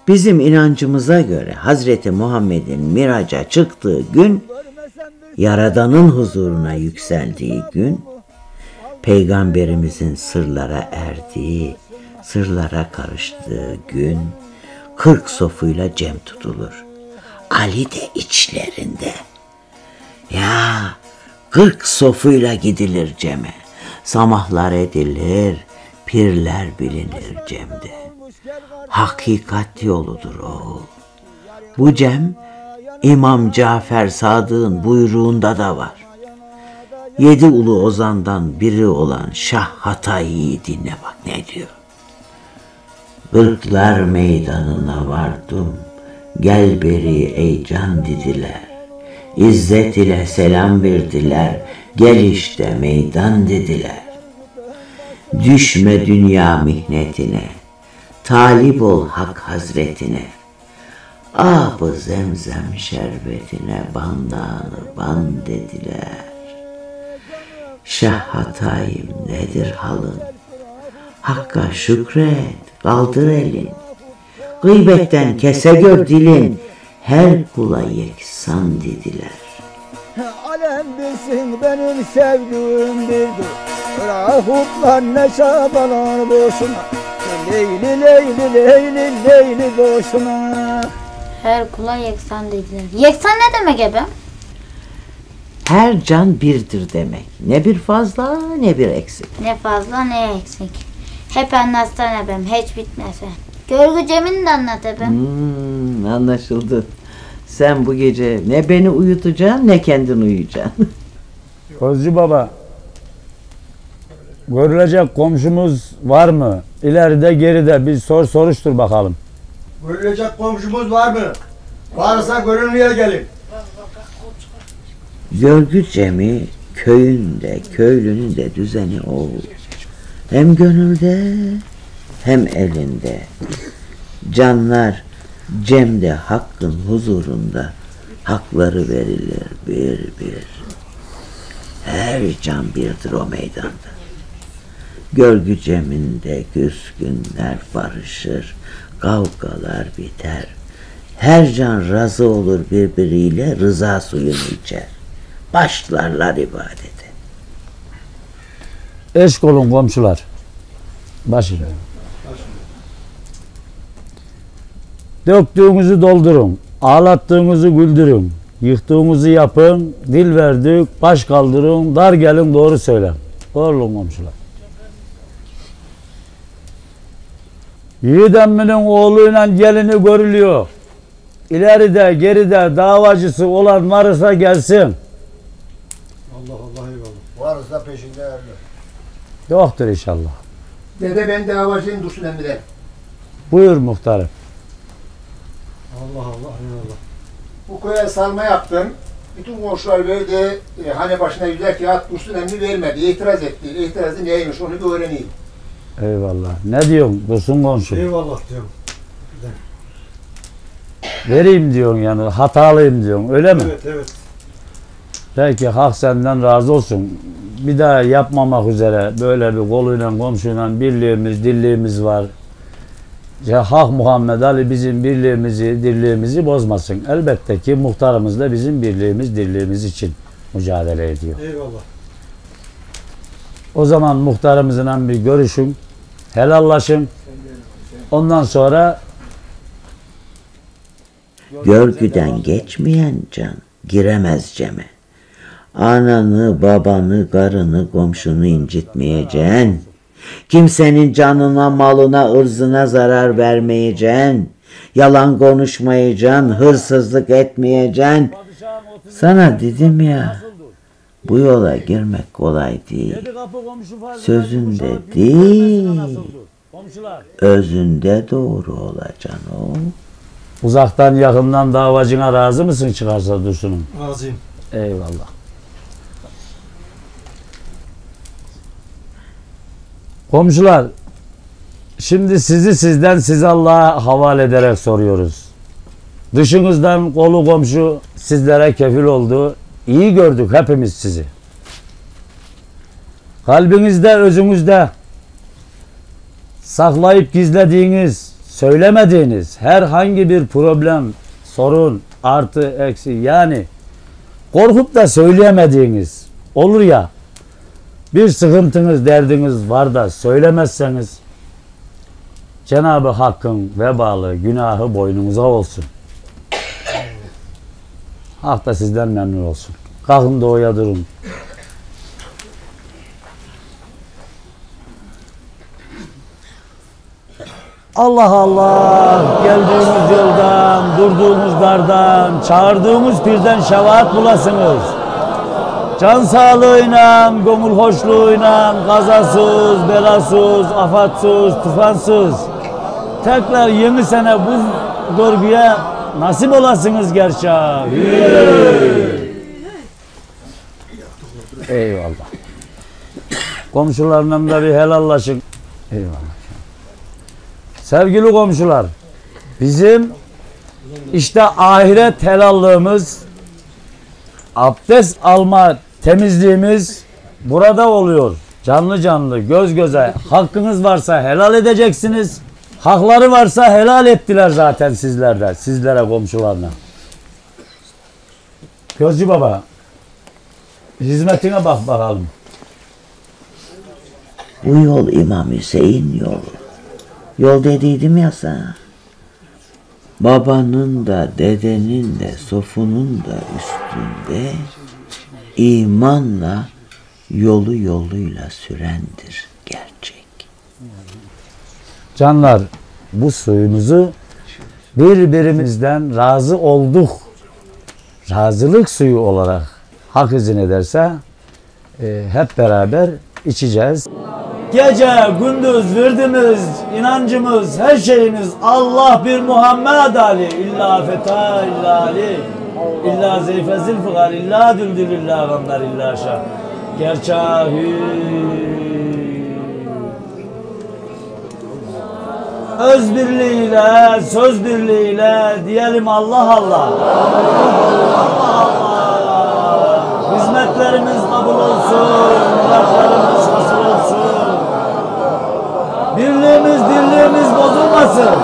Bizim inancımıza göre Hazreti Muhammed'in miraca çıktığı gün, Yaradan'ın huzuruna yükseldiği gün, Peygamberimizin sırlara erdiği, sırlara karıştığı gün, 40 sofuyla cem tutulur. Ali de içlerinde. Ya 40 sofuyla gidilir ceme. Samahlar edilir, pirler bilinir cemde. Hakikat yoludur o. Bu cem İmam Cafer Sadık'ın buyruğunda da var. 7 ulu ozandan biri olan Şah Hatayi'yi dinle bak ne diyor. Irklar meydanına vardım, gel beri ey can dediler. İzzet ile selam verdiler, gel işte meydan dediler. Düşme dünya mihnetine, talip ol hak hazretine. Ab-ı zemzem şerbetine bandanı ban dediler. Şah Hatayim nedir halın? Hakka şükret, kaldır elin. Gıybetten kese gör dilin, her kula yeksan dediler. Alem bilsin benim sevdiğim birdir. Rahutlar ne çabalar boşuna. Leyli leyli leyli leyli boşuna. Her kula yeksan dediler. Yeksan ne demek efendim? Her can birdir demek. Ne bir fazla ne bir eksik. Ne fazla ne eksik. Hep anlatsan efendim, hiç bitmese. Görgü Cem'ini de anlat efendim. Anlaşıldı. Sen bu gece ne beni uyutacaksın ne kendin uyuyacaksın. Kozcu baba, görülecek komşumuz var mı? İleride geride bir soruştur bakalım. Görülecek komşumuz var mı? Varsa görünmeye gelin. Görgü Cem'i köyünde, köylünün de düzeni o. Hem gönülde hem elinde. Canlar Cem'de hakkın huzurunda hakları verilir bir bir. Her can birdir o meydanda. Görgü Cem'inde küskünler barışır, kavgalar biter. Her can razı olur birbiriyle, rıza suyunu içer. Başlarlar ibadete. Eşk olun komşular. Başına. Döktüğünüzü doldurun, ağlattığınızı güldürün, yıktığınızı yapın, dil verdik, baş kaldırın, dar gelin doğru söyle. Doğru olun komşular. Yiğit emminin oğluyla gelini görülüyor. İleride geride davacısı olan varsa gelsin. Allah Allah eyvallah. Varsa peşinde erler. Yoktur inşallah. Dede ben davacıyım Dursun Emmi'den. Buyur muhtarım. Allah Allah eyvallah. Bu köye salma yaptım. Bütün komşular verdi. Hani başına 100'er kağıt Dursun Emmi vermedi. İtiraz etti. İtirazı neymiş onu bir öğreneyim. Eyvallah. Ne diyorsun Dursun komşum? Eyvallah diyorum. Vereyim diyorsun yani, hatalıyım diyorsun, öyle mi? Evet, evet. Peki, hak senden razı olsun. Bir daha yapmamak üzere böyle bir koluyla komşuyla birliğimiz, dirliğimiz var. Ya Hak Muhammed Ali bizim birliğimizi, dirliğimizi bozmasın. Elbette ki muhtarımız da bizim birliğimiz, dirliğimiz için mücadele ediyor. Eyvallah. O zaman muhtarımızla bir görüşün, helallaşın. Ondan sonra Görgüden geçmeyen can giremez Cem'e. Ananı, babanı, karını, komşunu incitmeyeceksin. Kimsenin canına, malına, ırzına zarar vermeyeceksin. Yalan konuşmayacaksın, hırsızlık etmeyeceksin. Sana dedim ya, bu yola girmek kolay değil. Sözünde değil, özünde doğru olacaksın o. uzaktan yakından davacına razı mısın çıkarsa Dursun'um? Razıyım. Eyvallah. Komşular, şimdi sizi Allah'a havale ederek soruyoruz. Dışınızdan kolu komşu sizlere kefil oldu. İyi gördük hepimiz sizi. Kalbinizde, özünüzde saklayıp gizlediğiniz, söylemediğiniz herhangi bir problem, sorun, artı, eksi, yani korkup da söyleyemediğiniz olur ya, bir sıkıntınız, derdiniz var da söylemezseniz Cenab-ı Hakk'ın vebalı, günahı boynunuza olsun. Hak da sizden memnun olsun. Kalkın doğuya durun. Allah Allah, geldiğimiz yoldan, durduğumuz dardan, çağırdığımız pirden şefaat bulasınız. Can sağlığıyla, gönül hoşluğuyla, kazasız, belasız, afatsız, tufansız, tekrar yeni sene bu görgüye nasip olasınız gerçi. Eyvallah. Komşularla da bir helallaşın. Eyvallah. Sevgili komşular, bizim işte ahiret helallığımız, abdest alma temizliğimiz burada oluyor. Canlı canlı, göz göze. Hakkınız varsa helal edeceksiniz. Hakları varsa helal ettiler zaten sizlerden, sizlere, komşularına. Gözcü baba, hizmetine bak bakalım. Bu yol İmam Hüseyin yolu. Yol dediydim ya sana. Babanın da, dedenin de, sofunun da üstünde imanla yolu yoluyla sürendir gerçek. Canlar, bu suyumuzu birbirimizden razı olduk, razılık suyu olarak hak izin ederse hep beraber içeceğiz. Gece gündüz verdiğimiz inancımız, her şeyimiz Allah bir Muhammed Ali, illa feta, illa Ali, illa zeyfe zilfikar, illa düldül, illa gamber, illa şah. Gerçahi öz birliğiyle, söz birliğiyle diyelim Allah Allah. Allah Allah. Hizmetlerimiz kabul olsun, muratlarımız hasıl olsun. Birliğimiz, dirliğimiz bozulmasın.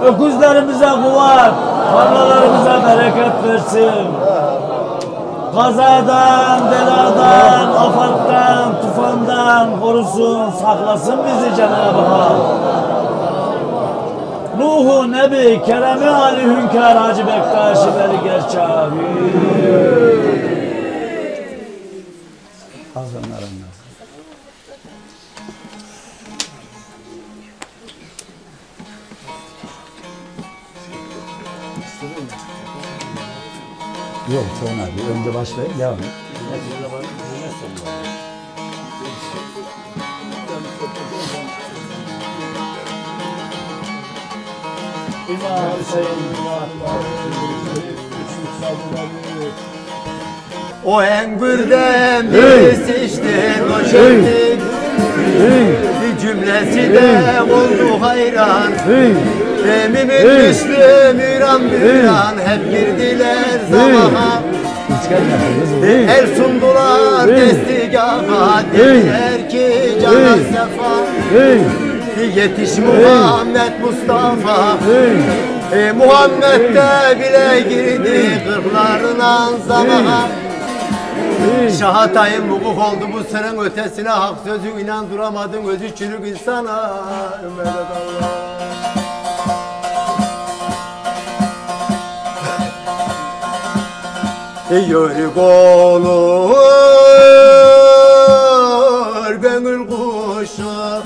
Öküzlerimize kuvvet, tarlalarımıza bereket versin. Kazadan, beladan, afattan, tufandan korusun, saklasın bizi Cenab-ı Hak. Ruhu Nebi, Kerem-i Ali Hünkâr Hacı Bektaş-ı Veli Gerçavi. Yok sonra bir önce başlayayım devam et. İmam Hüseyin o engürden birisi içti, o şehrin bir cümlesi de oldu hayran. Mümin Müslüm, İran, İran hep girdiler zamaha. El sundular destigaha, dediler ki cana sefa. Yetiş Muhammed Mustafa, Muhammed de bile girdi kırklarına zamaha. Şahatayım vukuf oldu bu sırrın ötesine, hak sözü inanduramadın özü çürük insana. Yörük olur gönül kuşu,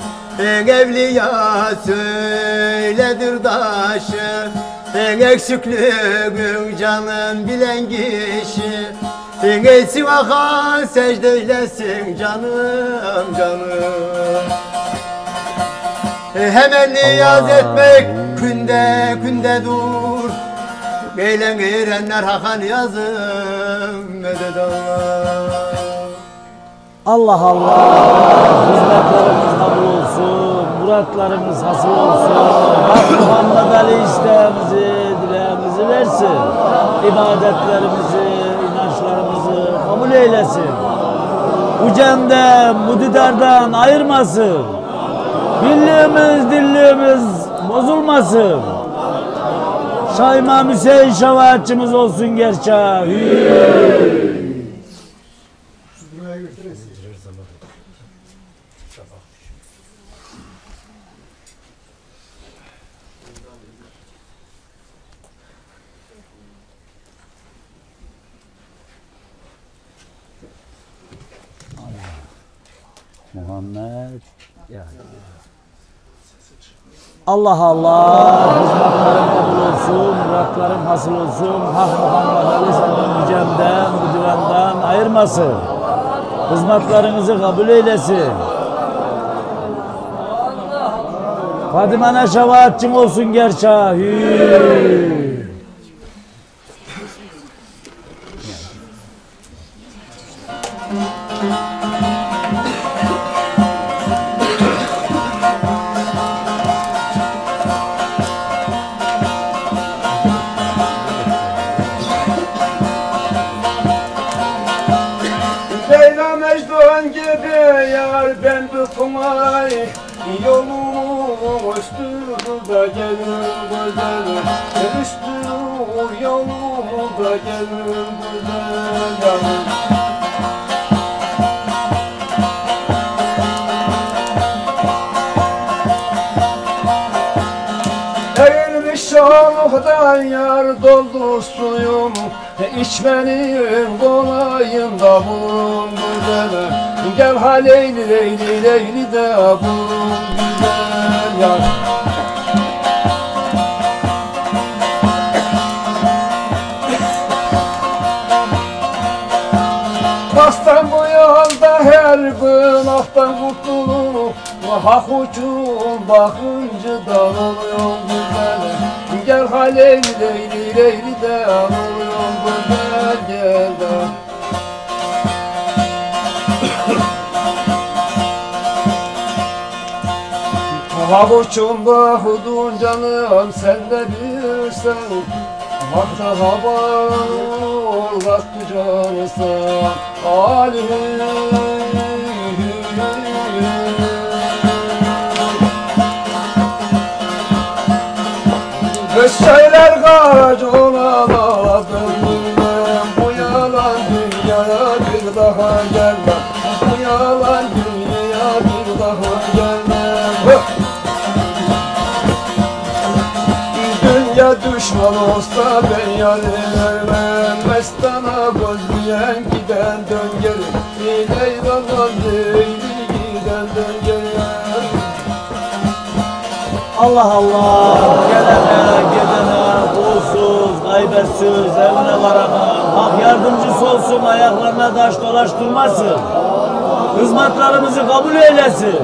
evliya söyledir daşı. Eksikliğin canın bilen kişi, Eysin akan secde eylesin canım canım. Hemen niyaz etmek günde dur. Eylen erenler hakan yazın medet Allah. Allah Allah. Hizmetlerimiz kabul olsun, muratlarımız hasıl olsun. Hak Muhammed Ali isteğimizi, dileğimizi versin. İbadetlerimizi, inançlarımızı kabul eylesin. Bu cemden, bu didardan ayırmasın. Birliğimiz, dirliğimiz bozulmasın. Şah İmam Hüseyin şefaatçimiz olsun gerçeğe. Muhammed ya. Allah Allah, hizmetlerin kabul olsun, muratların hasıl olsun, Hak Muhammed Ali senden mücemden, bu düvenden ayırmasın. Hizmetlerinizi kabul eylesin. Fadime'ne şefaatçin olsun gerçeğe. Leyla Mecnun gibi yar ben bıkmay Yolumun üstünde gelir güzel Üstü yolumda gelir güzel Eğilmiş şahdan yar doldu suyum İçmenin kolayında bulun güzel Gel ha leyli leyli leyli de bulun güzel yar Bastan bu yolda her günahtan kurtulur Hak uçun bakınca da oluyor güzel Gel ha leyli leyli leyli de oluyor güzel gel de Hak uçun bakudun canım sen de bilirsen Vakta haber vakti canısa alim Kız şeyler kaç olalım Bu yalan dünyaya bir daha gelmem Bu yalan dünyaya bir daha gelmem Dünya düşman olsa ben yarın ölmem Mestana gözleyen giden dön gelir Leylan'dan değil giden dön gelir Allah Allah, gelene gidene, kulsuz, gaybetsiz, evine varana, hak yardımcısı olsun, ayaklarına taş dolaştırmasın. Hizmetlerimizi kabul eylesin.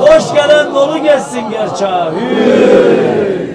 Hoş gelen dolu geçsin gerçeğe.